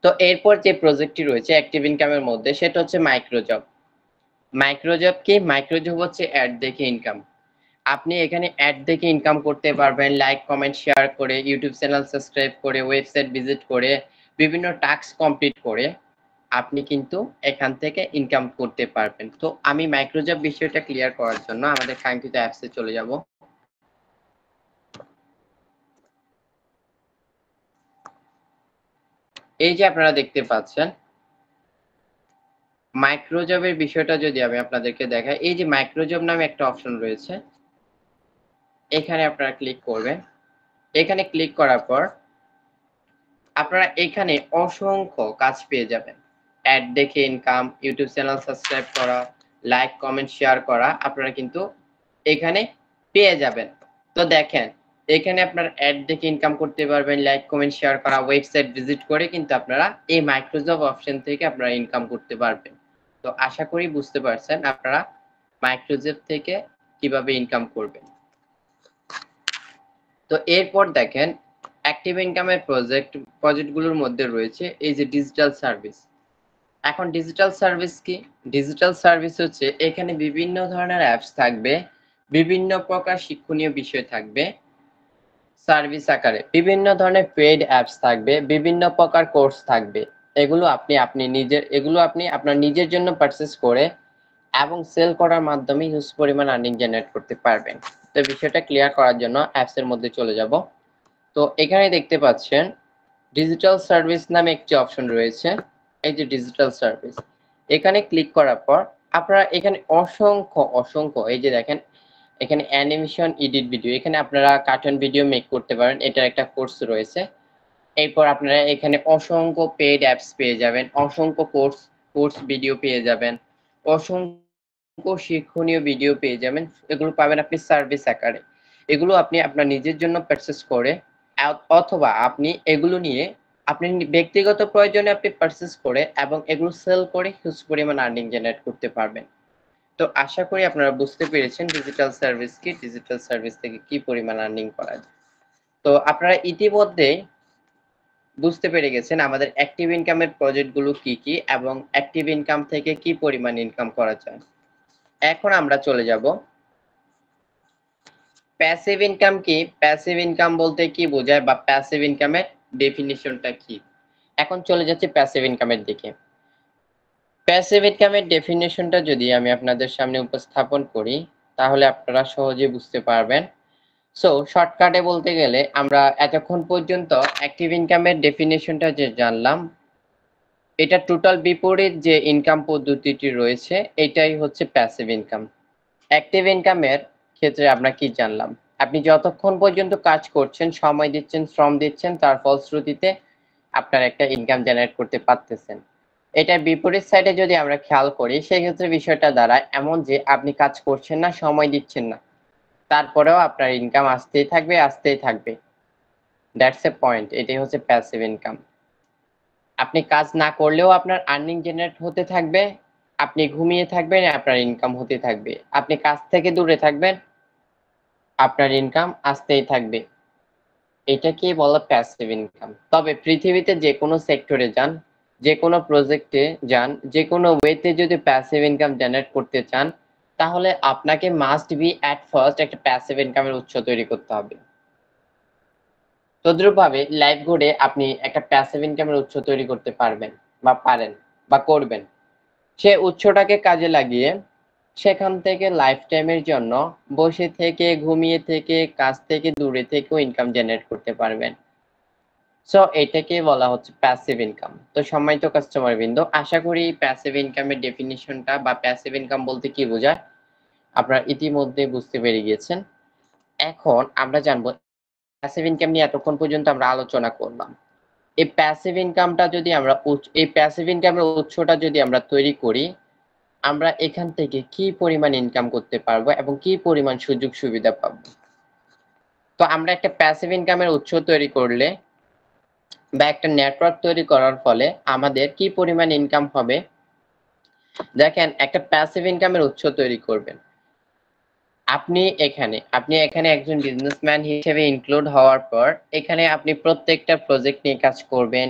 তো এরপর যে প্রজেক্টটি রয়েছে অ্যাক্টিভ ইনকামের মধ্যে, সেটা হচ্ছে মাইক্রোজব। মাইক্রোজব কি? মাইক্রোজব হচ্ছে অ্যাড দেখে ইনকাম। আপনি এখানে অ্যাড দেখে ইনকাম করতে পারবেন, লাইক কমেন্ট শেয়ার করে, ইউটিউব চ্যানেল সাবস্ক্রাইব করে, ওয়েবসাইট ভিজিট করে, বিভিন্ন টাস্ক কমপ্লিট করে আপনি কিন্তু এখান থেকে ইনকাম করতে পারবেন। তো আমি মাইক্রোজব বিষয়টা ক্লিয়ার করার জন্য আমাদের কাঙ্ক্ষিত অ্যাপসে চলে যাব। এই যে আপনারা দেখতে পাচ্ছেন মাইক্রোজবের বিষয়টা যদি আমি আপনাদেরকে দেখাই, এই যে মাইক্রোজব নামে একটা অপশন রয়েছে, এখানে আপনারা ক্লিক করবেন। এখানে ক্লিক করার পর আপনারা এখানে অসংখ্য কাজ পেয়ে যাবেন। অ্যাড দেখে ইনকাম, ইউটিউব চ্যানেল সাবস্ক্রাইব করা, লাইক কমেন্ট শেয়ার করা, আপনারা কিন্তু এখানে পেয়ে যাবেন। তো দেখেন এখানে আপনার অ্যাড দেখে ইনকাম করতে পারবেন, লাইক কমেন্ট শেয়ার করা, ওয়েবসাইট ভিজিট করে কিন্তু আপনারা এই মাইক্রোজব অপশন থেকে আপনারা ইনকাম করতে পারবেন। তো আশা করি বুঝতে পারছেন আপনারা মাইক্রোজব থেকে কিভাবে ইনকাম করবেন। তো এরপর দেখেন অ্যাক্টিভ ইনকামের প্রজেক্টগুলোর মধ্যে রয়েছে এই যে ডিজিটাল সার্ভিস। এখন ডিজিটাল সার্ভিস কি? ডিজিটাল সার্ভিস হচ্ছে এখানে বিভিন্ন ধরনের অ্যাপস থাকবে, বিভিন্ন প্রকার শিক্ষণীয় বিষয় থাকবে সার্ভিস আকারে, বিভিন্ন ধরনের পেইড অ্যাপস থাকবে, বিভিন্ন প্রকার কোর্স থাকবে। এগুলো আপনি আপনার নিজের জন্য পারচেজ করে এবং সেল করার মাধ্যমে হিউজ পরিমাণ আর্নিং জেনারেট করতে পারবেন। তো বিষয়টা ক্লিয়ার করার জন্য অ্যাপস এর মধ্যে চলে যাব। তো এখানে দেখতে পাচ্ছেন ডিজিটাল সার্ভিস নামে একটি অপশন রয়েছে, এই যে ডিজিটাল সার্ভিস। এখানে ক্লিক করার পর আপনারা এখানে অসংখ্য এই যে দেখেন এখানে অ্যানিমেশন, এডিট ভিডিও, এখানে আপনারা কার্টুন ভিডিও মেক করতে পারেন, এটার একটা কোর্স রয়েছে। এরপর আপনারা এখানে অসংখ্য পেইড অ্যাপস পেয়ে যাবেন, অসংখ্য কোর্স ভিডিও পেয়ে যাবেন, অসংখ্য শিক্ষণীয় ভিডিও পেয়ে যাবেন। এগুলো পাবেন আপনি সার্ভিস আকারে। এগুলো আপনি আপনার নিজের জন্য পারচেজ করে অথবা আপনি এগুলো নিয়ে আপনি ব্যক্তিগত প্রয়োজনে আপনি পারচেজ করে এবং এগুলো সেল করে হিউজ পরিমাণ আর্নিং জেনারেট করতে পারবেন। তো আশা করি আপনারা বুঝতে পেরেছেন ডিজিটাল সার্ভিস কি, ডিজিটাল সার্ভিস থেকে কি পরিমাণ আর্নিং করা যায়। তো আপনারা ইতিমধ্যে বুঝতে পেরে গেছেন আমাদের অ্যাক্টিভ ইনকামের প্রজেক্টগুলো কি কি এবং অ্যাক্টিভ ইনকাম থেকে কি পরিমাণ ইনকাম করা যায়। এখন আমরা চলে যাব প্যাসিভ ইনকাম কি। প্যাসিভ ইনকাম বলতে কি বোঝায় বা প্যাসিভ ইনকামের ডেফিনিশনটা কি। এখন চলে যাচ্ছে প্যাসিভ ইনকামের দিকে। প্যাসিভ ইনকামের ডেফিনিশনটা যদি আমি আপনাদের সামনে উপস্থাপন করি তাহলে আপনারা সহজে বুঝতে পারবেন। সো শর্টকাটে বলতে গেলে আমরা এতক্ষণ পর্যন্ত অ্যাক্টিভ ইনকামের ডেফিনিশনটা যে জানলাম, এটা টোটাল বিপরীত যে ইনকাম পদ্ধতিটি রয়েছে এটাই হচ্ছে প্যাসিভ ইনকাম। অ্যাক্টিভ ইনকামের ক্ষেত্রে আমরা কি জানলাম, আপনি যতক্ষণ পর্যন্ত কাজ করছেন, সময় দিচ্ছেন, শ্রম দিচ্ছেন, তার ফলশ্রুতিতে আপনার একটা ইনকাম জেনারেট করতে পারতেছেন। এটার বিপরীত সাইডে যদি আমরা খেয়াল করি সেক্ষেত্রে বিষয়টা দাঁড়ায় এমন যে আপনি কাজ করছেন না, সময় দিচ্ছেন না, তারপরেও আপনার ইনকাম আসতেই থাকবে। That's a point. এটাই হচ্ছে প্যাসিভ ইনকাম। আপনি কাজ না করলেও আপনার আর্নিং জেনারেট হতে থাকবে, আপনি ঘুমিয়ে থাকবেন, আপনার ইনকাম হতে থাকবে, আপনি কাজ থেকে দূরে থাকবেন, আপনার ইনকাম আসতেই থাকবে। এটাকেই বলা প্যাসিভ ইনকাম। তবে পৃথিবীতে যে কোনো সেক্টরে যান, যে কোনো প্রজেক্টে যান, যে কোনো ওয়েতে যদি প্যাসিভ ইনকাম জেনারেট করতে চান তাহলে আপনাকে মাস্ট বি অ্যাট ফার্স্ট একটা প্যাসিভ ইনকামের উৎস তৈরি করতে হবে। তদ্রূপভাবে লাইভবোর্ডে আপনি একটা প্যাসিভ ইনকামের উৎস তৈরি করতে পারবেন বা পারেন বা করবেন। সে উৎসটাকে কাজে লাগিয়ে সেখান থেকে লাইফ টাইমের জন্য বসে থেকে, ঘুমিয়ে থেকে, কাজ থেকে দূরে থেকেও ইনকাম জেনারেট করতে পারবেন। সো এটাকে বলা হচ্ছে প্যাসিভ ইনকাম। তো সম্মানিত কাস্টমার বৃন্দ, আশা করি প্যাসিভ ইনকামের ডেফিনিশনটা বা প্যাসিভ ইনকাম বলতে কি বোঝায় আপনারা ইতিমধ্যে বুঝতে পেরে গিয়েছেন। এখন আমরা জানবো প্যাসিভ ইনকাম নিয়ে এতক্ষণ পর্যন্ত আমরা আলোচনা করলাম। এই প্যাসিভ ইনকামটা যদি আমরা এই প্যাসিভ ইনকামের উৎসটা যদি আমরা তৈরি করি, আমরা এখান থেকে কি পরিমাণ ইনকাম করতে পারবো এবং কি পরিমাণ সুযোগ সুবিধা পাবো। তো আমরা একটা প্যাসিভ ইনকামের উৎস তৈরি করলে বা একটা নেটওয়ার্ক তৈরি করার ফলে আমাদের কি পরিমাণ ইনকাম হবে। দেখেন একটা প্যাসিভ ইনকামের উৎস তৈরি করবেন, আপনি এখানে একজন বিজনেসম্যান হিসেবে ইনক্লুড হওয়ার পর এখানে আপনি প্রত্যেকটা প্রজেক্ট নিয়ে কাজ করবেন,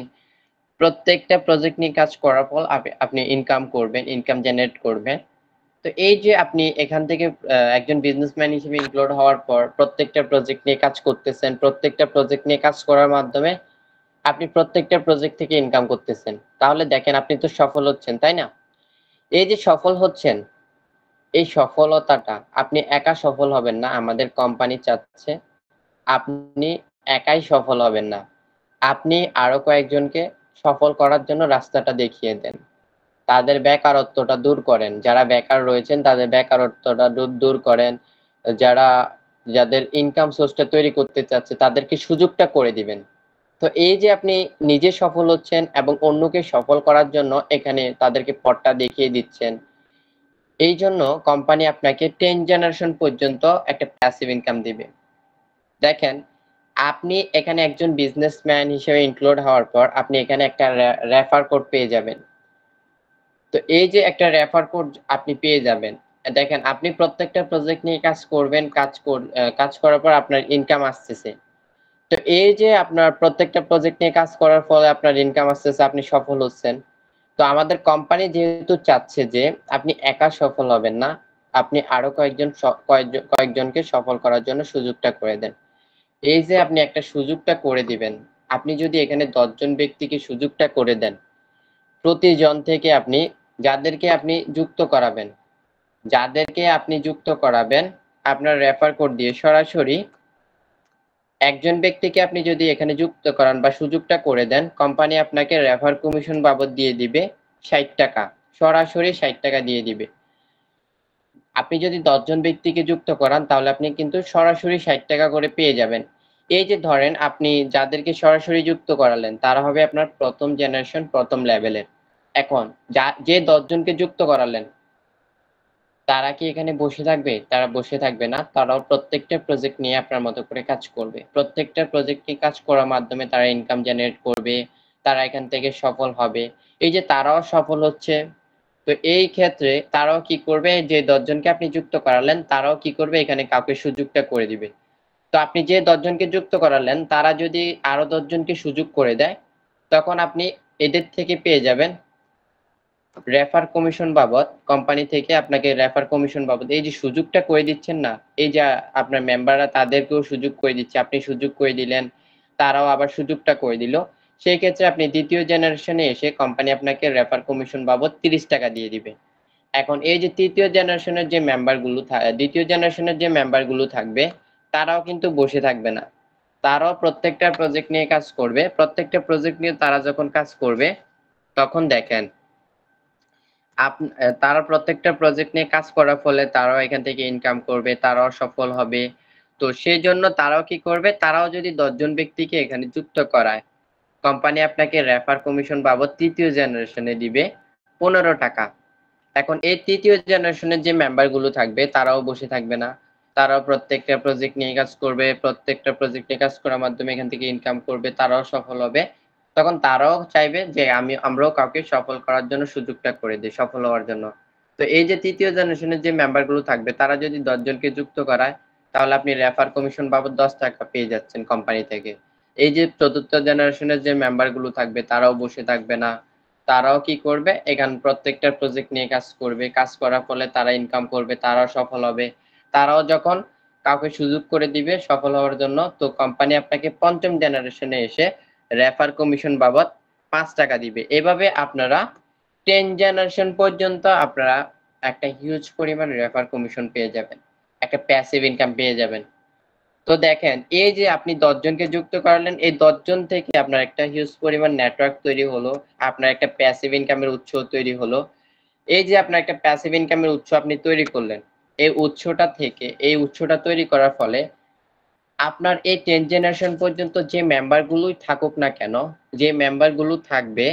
প্রত্যেকটা প্রজেক্ট নিয়ে কাজ করার পর আপনি ইনকাম করবেন, ইনকাম জেনারেট করবেন। তো এই যে আপনি এখান থেকে একজন বিজনেসম্যান হিসেবে ইনক্লুড হওয়ার পর প্রত্যেকটা প্রজেক্ট নিয়ে কাজ করতেছেন, প্রত্যেকটা প্রজেক্ট নিয়ে কাজ করার মাধ্যমে আপনি প্রত্যেকটা প্রজেক্ট থেকে ইনকাম করতেছেন, তাহলে দেখেন আপনি তো সফল হচ্ছেন, তাই না? এই যে সফল হচ্ছেন, এই সফলতাটা আপনি একা সফল হবেন না। আমাদের কোম্পানি চাচ্ছে আপনি একাই সফল হবেন না, আপনি আরো কয়েকজনকে সফল করার জন্য রাস্তাটা দেখিয়ে দেন, তাদের বেকারত্বটা দূর করেন, যারা বেকার রয়েছেন তাদের বেকারত্বটা দূর করেন, যাদের ইনকাম সোর্সটা তৈরি করতে চাচ্ছে তাদেরকে সুযোগটা করে দিবেন। তো এই যে আপনি নিজে সফল হচ্ছেন এবং অন্যকে সফল করার জন্য এখানে তাদেরকে পথটা দেখিয়ে দিচ্ছেন, এই জন্য কোম্পানি আপনাকে 10 জেনারেশন পর্যন্ত একটা প্যাসিভ ইনকাম দিবে। দেখেন, আপনি এখানে একজন বিজনেসম্যান হিসেবে ইনক্লুড হওয়ার পর আপনি এখানে একটা রেফার কোড পেয়ে যাবেন। তো এই যে একটা রেফার কোড আপনি পেয়ে যাবেন, দেখেন আপনি প্রত্যেকটা প্রজেক্ট নিয়ে কাজ করবেন, কাজ করার পর আপনার ইনকাম আসতেছে। তো এই যে আপনার প্রত্যেকটা প্রজেক্ট নিয়ে কাজ করার ফলে আপনার ইনকাম আসতেছে, আপনি সফল হচ্ছেন। তো আমাদের কোম্পানি যেহেতু চাচ্ছে যে আপনি একা সফল হবেন না, আপনি আরো কয়েকজনকে সফল করার জন্য সুযোগটা করে দেন। এই যে আপনি একটা সুযোগটা করে দিবেন, আপনি যদি এখানে 10 জন ব্যক্তিকে সুযোগটা করে দেন, প্রতিজন থেকে আপনি যাদেরকে আপনি যুক্ত করাবেন, আপনার রেফার কোড দিয়ে সরাসরি একজন ব্যক্তিকে আপনি যদি এখানে যুক্ত করান বা সুযোগটা করে দেন, কোম্পানি আপনাকে রেফার কমিশন বাবদ দিয়ে দিবে 60 টাকা, সরাসরি 60 টাকা দিয়ে দিবে। আপনি যদি 10 জন ব্যক্তিকে যুক্ত করান তাহলে আপনি কিন্তু সরাসরি 60 টাকা করে পেয়ে যাবেন। এই যে ধরেন আপনি যাদেরকে সরাসরি যুক্ত করালেন তারা হবে আপনার প্রথম জেনারেশন, প্রথম লেভেলের। এখন যে 10 জনকে যুক্ত করালেন তারা কি এখানে বসে থাকবে? তারা বসে থাকবে না। তারাও প্রত্যেকটা প্রজেক্ট নিয়ে আপনার মতো করে কাজ করবে। প্রত্যেকটা প্রজেক্ট নিয়ে কাজ করার মাধ্যমে তারা ইনকাম জেনারেট করবে। তারা এখান থেকে সফল হবে। এই যে তারাও সফল হচ্ছে, তো এই ক্ষেত্রে তারাও কি করবে, যে 10 জনকে আপনি যুক্ত করালেন তারাও কি করবে, এখানে কাউকে সুযোগটা করে দিবে। তো আপনি যে 10 জনকে যুক্ত করালেন তারা যদি আরো 10 জনকে সুযোগ করে দেয়, তখন আপনি এদের থেকে পেয়ে যাবেন রেফার কমিশন বাবদ। কোম্পানি থেকে আপনাকে রেফার কমিশন বাবদ এই যে সুযোগটা করে দিচ্ছেন না, এই যে আপনার মেম্বাররা তাদেরকেও সুযোগ করে দিচ্ছে, আপনি সুযোগ করে দিলেন, তারাও আবার সুযোগটা করে দিল। সেই ক্ষেত্রে আপনি দ্বিতীয় জেনারেশনে এসে কোম্পানি আপনাকে রেফার কমিশন বাবদ 30 টাকা দিয়ে দিবে। এখন এই যে দ্বিতীয় জেনারেশনের যে মেম্বারগুলো থাকবে তারাও কিন্তু বসে থাকবে না। তারাও প্রত্যেকটা প্রজেক্ট নিয়ে কাজ করবে। প্রত্যেকটা প্রজেক্ট নিয়ে তারা যখন কাজ করবে তখন দেখেন তারা প্রত্যেকটা প্রজেক্ট নিয়ে কাজ করার ফলে তারাও এখান থেকে ইনকাম করবে, তারাও সফল হবে। তো সেই জন্য তারাও কি করবে, তারাও যদি 10 জন ব্যক্তিকে এখানে যুক্ত করায়, কোম্পানি আপনাকে রেফার কমিশন বাবদ তৃতীয় জেনারেশনে দিবে 15 টাকা। এখন এই তৃতীয় জেনারেশনের যে মেম্বার গুলো থাকবে তারাও বসে থাকবে না। তারাও প্রত্যেকটা প্রজেক্ট নিয়ে কাজ করবে, প্রত্যেকটা প্রজেক্ট নিয়ে কাজ করার মাধ্যমে এখান থেকে ইনকাম করবে, তারাও সফল হবে। তখন তারাও চাইবে যে আমরাও কাউকে সফল করার জন্য সুযোগটা করে দিই, সফল হওয়ার জন্য। তো এই যে তৃতীয় জেনারেশনের যে মেম্বার গুলো থাকবে তারা যদি 10 জনকে যুক্ত করায়, তাহলে আপনি রেফার কমিশন বাবদ 10 টাকা পেয়ে যাচ্ছেন কোম্পানি থেকে। এই যে চতুর্থ জেনারেশনের যে মেম্বার গুলো থাকবে তারাও বসে থাকবে না। তারাও কি করবে, এখানে প্রত্যেকটা প্রজেক্ট নিয়ে কাজ করবে, কাজ করার ফলে তারা ইনকাম করবে, তারাও সফল হবে। তারাও যখন কাউকে সুযোগ করে দিবে সফল হওয়ার জন্য, তো কোম্পানি আপনাকে পঞ্চম জেনারেশনে এসে রেফার কমিশন বাবদ 5 টাকা দিবে। এভাবে আপনারা 10 জেনারেশন পর্যন্ত আপনারা একটা হিউজ পরিমাণ রেফার কমিশন পেয়ে যাবেন, একটা প্যাসিভ ইনকাম পেয়ে যাবেন। তো দেখেন, এই যে আপনি 10 জনকে যুক্ত করালেন, এই 10 জন থেকে আপনার একটা হিউজ পরিমাণ নেটওয়ার্ক তৈরি হলো, আপনার একটা প্যাসিভ ইনকামের উৎস তৈরি হলো। এই যে আপনার একটা প্যাসিভ ইনকামের উৎস আপনি তৈরি করলেন, এই উৎসটা তৈরি করার ফলে আপনার এই 10 জেনারেশন পর্যন্ত যে মেম্বার গুলোই থাকুক না কেন, যে মেম্বার গুলো থাকবে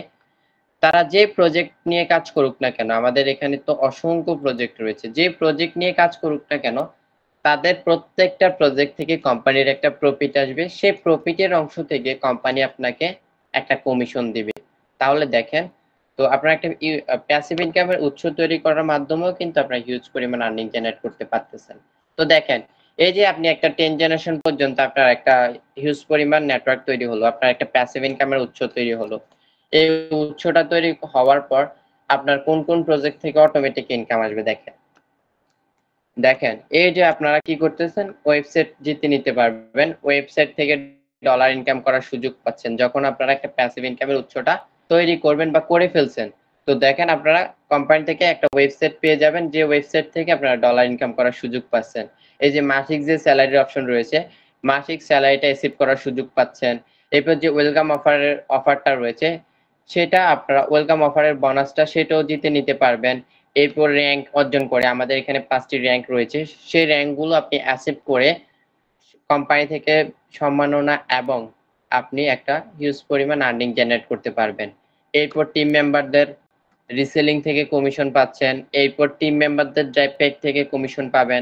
তারা যে প্রজেক্ট নিয়ে কাজ করুক না কেন, আমাদের এখানে তো অসংখ্য প্রজেক্ট রয়েছে, যে প্রজেক্ট নিয়ে কাজ করুক না কেন, তাদের প্রত্যেকটা প্রজেক্ট থেকে কোম্পানির একটা প্রফিট আসবে। সেই প্রফিটের অংশ থেকে কোম্পানি আপনাকে একটা কমিশন দিবে। তাহলে দেখেন, তো আপনার একটা প্যাসিভ ইনকামের উৎস তৈরি করার মাধ্যমেও কিন্তু আপনার হিউজ পরিমাণ আর্নিং জেনারেট করতে পারতেছেন। তো দেখেন, এই যে আপনি একটা 10 জেনারেশন পর্যন্ত আপনার একটা হিউজ পরিমাণ নেটওয়ার্ক তৈরি হলো, আপনার একটা প্যাসিভ ইনকামের উৎস তৈরি হলো। এই উৎসটা তৈরি হওয়ার পর আপনার কোন কোন প্রজেক্ট থেকে অটোমেটিক ইনকাম আসবে দেখেন, এই যে আপনারা কি করতেছেন, ওয়েবসাইট জিতে নিতে পারবেন, ওয়েবসাইট থেকে ডলার ইনকাম করার সুযোগ পাচ্ছেন যখন আপনারা একটা প্যাসিভ ইনকামের উৎসটা তৈরি করবেন বা করে ফেলছেন। তো দেখেন, আপনারা কোম্পানি থেকে একটা ওয়েবসাইট পেয়ে যাবেন, যে ওয়েবসাইট থেকে আপনারা ডলার ইনকাম করার সুযোগ পাচ্ছেন। এই যে মাসিক যে স্যালারির অপশন রয়েছে, মাসিক স্যালারিটা রিসিভ করার সুযোগ পাচ্ছেন। এরপর যে ওয়েলকাম অফারটা রয়েছে, সেটা আপনারা ওয়েলকাম অফারের বোনাসটা সেটাও জিতে নিতে পারবেন। এরপর র্যাঙ্ক অর্জন করে, আমাদের এখানে 5টি র্যাঙ্ক রয়েছে, সেই র্যাঙ্কগুলো আপনি অ্যাকসেপ্ট করে কোম্পানি থেকে সম্মাননা এবং আপনি একটা হিউজ পরিমাণ আর্নিং জেনারেট করতে পারবেন। এরপর টিম মেম্বারদের রিসেলিং থেকে কমিশন পাচ্ছেন, এরপর টিম মেম্বারদের ড্রাইভ প্যাক থেকে কমিশন পাবেন,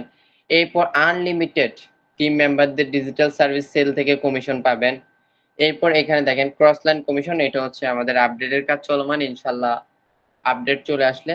এরপর আনলিমিটেড টিম মেম্বারদের ডিজিটাল সার্ভিস সেল থেকে কমিশন পাবেন। এরপর এখানে দেখেন ক্রস লাইন কমিশন, এটা হচ্ছে আমাদের আপডেটের কাজ চলমান, ইনশাল্লাহ আপডেট চলে আসলে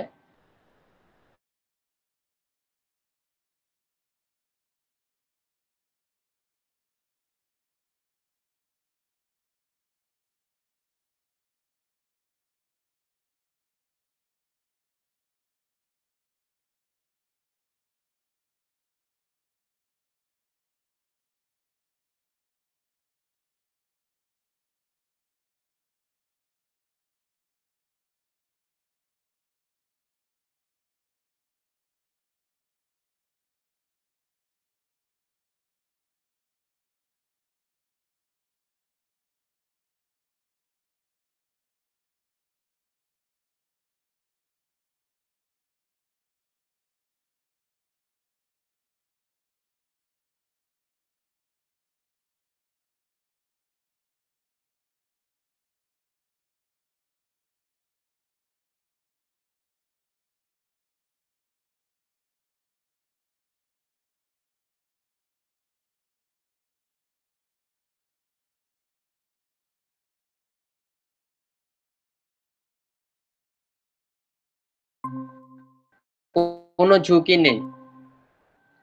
কোনো ঝুঁকি নেই।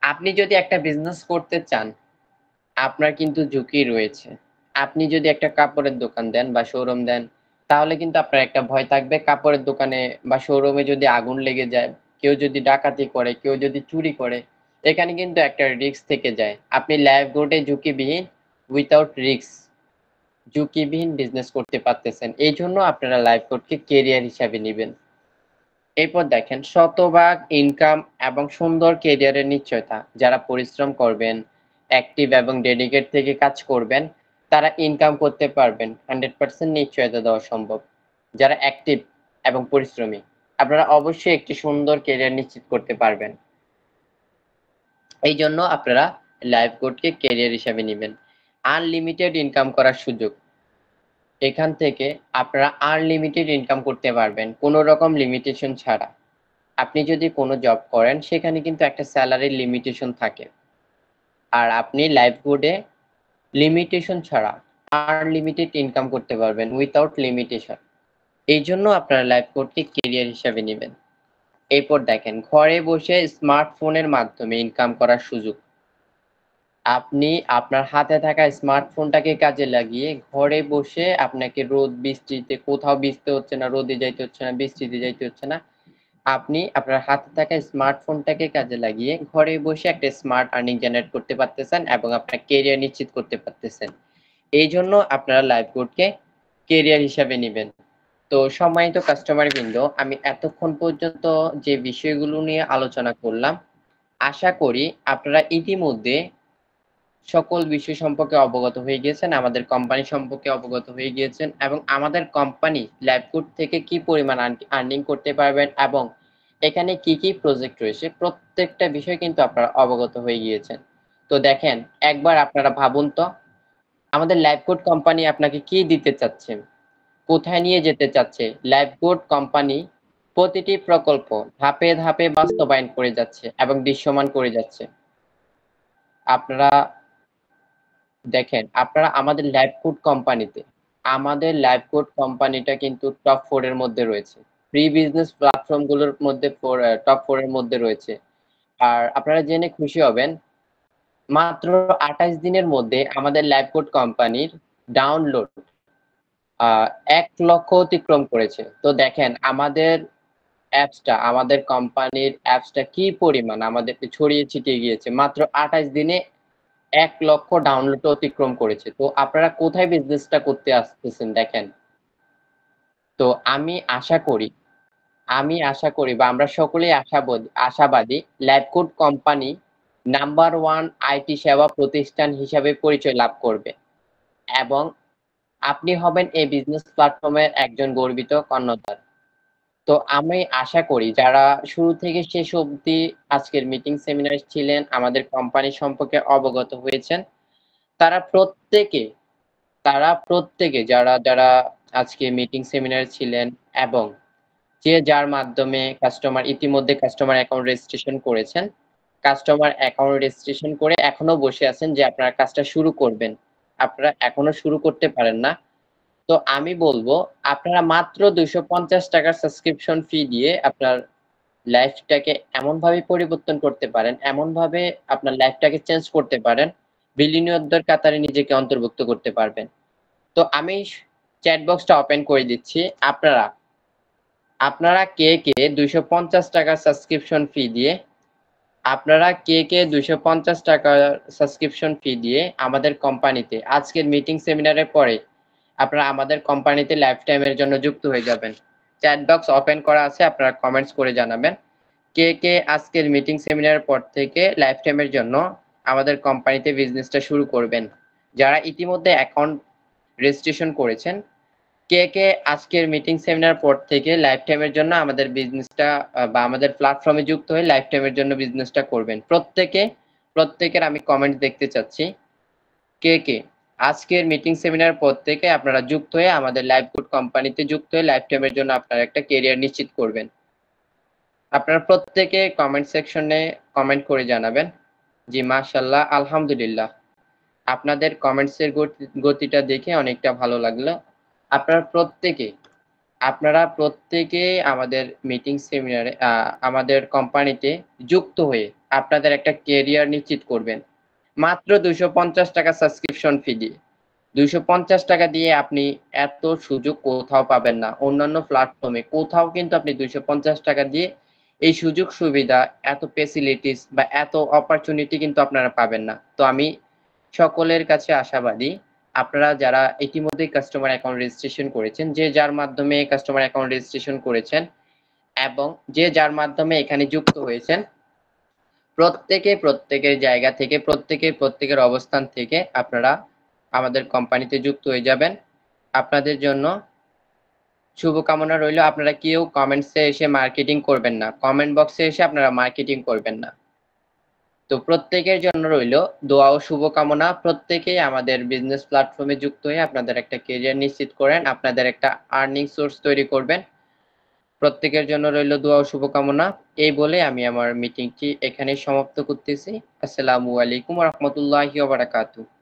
আপনি যদি একটা বিজনেস করতে চান, আপনার কিন্তু ঝুঁকি রয়েছে। আপনি যদি একটা কাপড়ের দোকান দেন বা শোরুম দেন, তাহলে কিন্তু আপনার একটা ভয় থাকবে, কাপড়ের দোকানে বা শোরুমে যদি আগুন লেগে যায়, কেউ যদি ডাকাতি করে, কেউ যদি চুরি করে, এখানে কিন্তু একটা রিস্ক থেকে যায়। আপনি লাইভবোর্ডে ঝুঁকিবিহীন, উইথআউট রিস্ক, ঝুঁকিবিহীন বিজনেস করতে পারতেছেন। এইজন্য আপনারা লাইভবোর্ডকে কেরিয়ার হিসাবে নিবেন। এরপর দেখেন শতভাগ ইনকাম এবং সুন্দর কেরিয়ারের নিশ্চয়তা। যারা পরিশ্রম করবেন, অ্যাক্টিভ এবং ডেডিকেট থেকে কাজ করবেন, তারা ইনকাম করতে পারবেন। 100% নিশ্চয়তা দেওয়া সম্ভব। যারা অ্যাক্টিভ এবং পরিশ্রমী, আপনারা অবশ্যই একটি সুন্দর কেরিয়ার নিশ্চিত করতে পারবেন। এই জন্য আপনারা লাইফ কোডকে কেরিয়ার হিসাবে নেবেন। আনলিমিটেড ইনকাম করার সুযোগ। এখান থেকে আপনারা আনলিমিটেড ইনকাম করতে পারবেন, কোনো রকম লিমিটেশন ছাড়া। আপনি যদি কোনো জব করেন, সেখানে কিন্তু একটা স্যালারির লিমিটেশন থাকে। আর আপনি লাইভবোর্ডে লিমিটেশন ছাড়া আনলিমিটেড ইনকাম করতে পারবেন, উইথআউট লিমিটেশন। এই জন্য আপনারা লাইভবোর্ডকে কেরিয়ার হিসাবে নেবেন। এরপর দেখেন ঘরে বসে স্মার্টফোনের মাধ্যমে ইনকাম করার সুযোগ। আপনি আপনার হাতে থাকা স্মার্টফোনটাকে কাজে লাগিয়ে ঘরে বসে, আপনাকে রোদ বৃষ্টিতে কোথাও ভিজতে হচ্ছে না, রোদে যাইতে হচ্ছে না, বৃষ্টিতে যাইতে হচ্ছে না। আপনি আপনার হাতে থাকা স্মার্টফোনটাকে কাজে লাগিয়ে ঘরে বসে একটা স্মার্ট আর্নিং জেনারেট করতে পারতেছেন এবং আপনার কেরিয়ার নিশ্চিত করতে পারতেছেন। এই জন্য আপনারা লাইভবোর্ডকে কেরিয়ার হিসাবে নেবেন। তো সম্মানিত কাস্টমার বৃন্দ, আমি এতক্ষণ পর্যন্ত যে বিষয়গুলো নিয়ে আলোচনা করলাম, আশা করি আপনারা ইতিমধ্যে সকল বিষয় সম্পর্কে অবগত হয়ে গিয়েছেন, আমাদের কোম্পানি সম্পর্কে অবগত হয়ে গিয়েছেন এবং আমাদের কোম্পানি লাইভকোড থেকে কি পরিমাণ আর্নিং করতে পারবেন এবং এখানে কি কি প্রজেক্ট রয়েছে, প্রত্যেকটা বিষয় কিন্তু আপনারা অবগত হয়ে গিয়েছেন। তো দেখেন, একবার আপনারা ভাবুন তো, আমাদের লাইভকোড কোম্পানি আপনাকে কি দিতে চাচ্ছে, কোথায় নিয়ে যেতে চাচ্ছে। লাইভকোড কোম্পানি প্রতিটি প্রকল্প ধাপে ধাপে বাস্তবায়ন করে যাচ্ছে এবং দৃশ্যমান করে যাচ্ছে। আপনারা দেখেন, আপনারা আমাদের লাইভকোড কোম্পানিটা কিন্তু টপ 4 এর মধ্যে রয়েছে। ফ্রি বিজনেস প্ল্যাটফর্ম গুলোর মধ্যে টপ 4 এর মধ্যে রয়েছে। আর আপনারা জেনে খুশি হবেন, মাত্র 28 দিনের মধ্যে আমাদের লাইভকোড কোম্পানির ডাউনলোড 1 লক্ষ অতিক্রম করেছে। তো দেখেন আমাদের কোম্পানির অ্যাপসটা কি পরিমাণ আমাদেরকে ছড়িয়ে ছিটিয়ে গিয়েছে। মাত্র 28 দিনে 1 লক্ষ ডাউনলোড অতিক্রম করেছে। তো আপনারা কোথায় বিজনেসটা করতে আসতেছেন দেখেন। তো আমি আশা করি বা আমরা সকলেই আশাবাদী লাইভকোড কোম্পানি নাম্বার 1 আইটি সেবা প্রতিষ্ঠান হিসাবে পরিচয় লাভ করবে এবং আপনি হবেন এই বিজনেস প্ল্যাটফর্মের একজন গর্বিত কর্ণধার। তো আমি আশা করি যারা শুরু থেকে শেষ অবধি আজকের মিটিং সেমিনারে ছিলেন, আমাদের কোম্পানি সম্পর্কে অবগত হয়েছেন, তারা প্রত্যেকে যারা আজকে মিটিং সেমিনারে ছিলেন এবং যে যার মাধ্যমে ইতিমধ্যে কাস্টমার অ্যাকাউন্ট রেজিস্ট্রেশন করেছেন, কাস্টমার অ্যাকাউন্ট রেজিস্ট্রেশন করে এখনো বসে আছেন যে আপনারা কাজটা শুরু করবেন। আপনারা এখনো শুরু করতে পারেন না। তো আমি বলবো আপনারা মাত্র ৳250 সাবস্ক্রিপশন ফি দিয়ে আপনার লাইফটাকে এমনভাবে পরিবর্তন করতে পারেন, এমনভাবে আপনার লাইফটাকে চেঞ্জ করতে পারেন, বিলিয়নিয়ারদের কাতারে নিজেকে অন্তর্ভুক্ত করতে পারবেন। তো আমি চ্যাট বক্সটা ওপেন করে দিচ্ছি। আপনারা কে ৳250 সাবস্ক্রিপশন ফি দিয়ে আমাদের কোম্পানিতে আজকের মিটিং সেমিনারের পরে আপনারা আমাদের কোম্পানিতে লাইফ টাইমের জন্য যুক্ত হয়ে যাবেন। চ্যাট বক্স ওপেন করা আছে, আপনারা কমেন্টস করে জানাবেন। কে আজকের মিটিং সেমিনারের পর থেকে লাইফ টাইমের জন্য আমাদের কোম্পানিতে বিজনেসটা শুরু করবেন? যারা ইতিমধ্যে অ্যাকাউন্ট রেজিস্ট্রেশন করেছেন, কে আজকের মিটিং সেমিনার পর থেকে লাইফ টাইমের জন্য আমাদের বিজনেসটা বা আমাদের প্ল্যাটফর্মে যুক্ত হয়ে লাইফ টাইমের জন্য বিজনেসটা করবেন? প্রত্যেকের আমি কমেন্ট দেখতে চাচ্ছি। কে আজকের মিটিং সেমিনার পর থেকে আপনারা যুক্ত হয়ে আমাদের লাইফ গুড কোম্পানিতে যুক্ত হয়ে লাইফ টাইমের জন্য আপনারা একটা ক্যারিয়ার নিশ্চিত করবেন? আপনারা প্রত্যেকে কমেন্ট সেকশনে কমেন্ট করে জানাবেন। জি মাশাআল্লাহ, আলহামদুলিল্লাহ। আপনাদের কমেন্টসের গতিটা দেখে অনেকটা ভালো লাগলো। আপনারা প্রত্যেকে আমাদের মিটিং সেমিনারে আমাদের কোম্পানিতে যুক্ত হয়ে আপনাদের একটা ক্যারিয়ার নিশ্চিত করবেন। মাত্র ৳250 সাবস্ক্রিপশন ফি দিয়ে। ৳250 দিয়ে আপনি এত সুযোগ কোথাও পাবেন না। অন্যান্য প্ল্যাটফর্মে কোথাও কিন্তু আপনি ৳250 দিয়ে এই সুযোগ সুবিধা, এত ফ্যাসিলিটিস বা এত অপরচুনিটি কিন্তু আপনারা পাবেন না। তো আমি সকলের কাছে আশাবাদী, আপনারা যারা ইতিমধ্যেই কাস্টমার অ্যাকাউন্ট রেজিস্ট্রেশন করেছেন, যে যার মাধ্যমে কাস্টমার অ্যাকাউন্ট রেজিস্ট্রেশন করেছেন এবং যে যার মাধ্যমে এখানে যুক্ত হয়েছেন, প্রত্যেকের জায়গা থেকে প্রত্যেকের অবস্থান থেকে আপনারা আমাদের কোম্পানিতে যুক্ত হয়ে যাবেন। আপনাদের জন্য শুভকামনা রইলো। আপনারা কেউ কমেন্টসে এসে মার্কেটিং করবেন না। কমেন্ট বক্সে এসে আপনারা মার্কেটিং করবেন না। তো প্রত্যেকের জন্য রইলো দোয়া ও শুভকামনা। প্রত্যেকেই আমাদের বিজনেস প্ল্যাটফর্মে যুক্ত হয়ে আপনাদের একটা ক্যারিয়ার নিশ্চিত করেন, আপনাদের একটা আর্নিং সোর্স তৈরি করবেন। প্রত্যেকের জন্য রইলো দোয়া ও শুভকামনা। এই বলে আমি আমার মিটিংটি এখানেই সমাপ্ত করতেছি। আসসালামু আলাইকুম ওয়া রাহমাতুল্লাহি ওয়া বারাকাতুহু।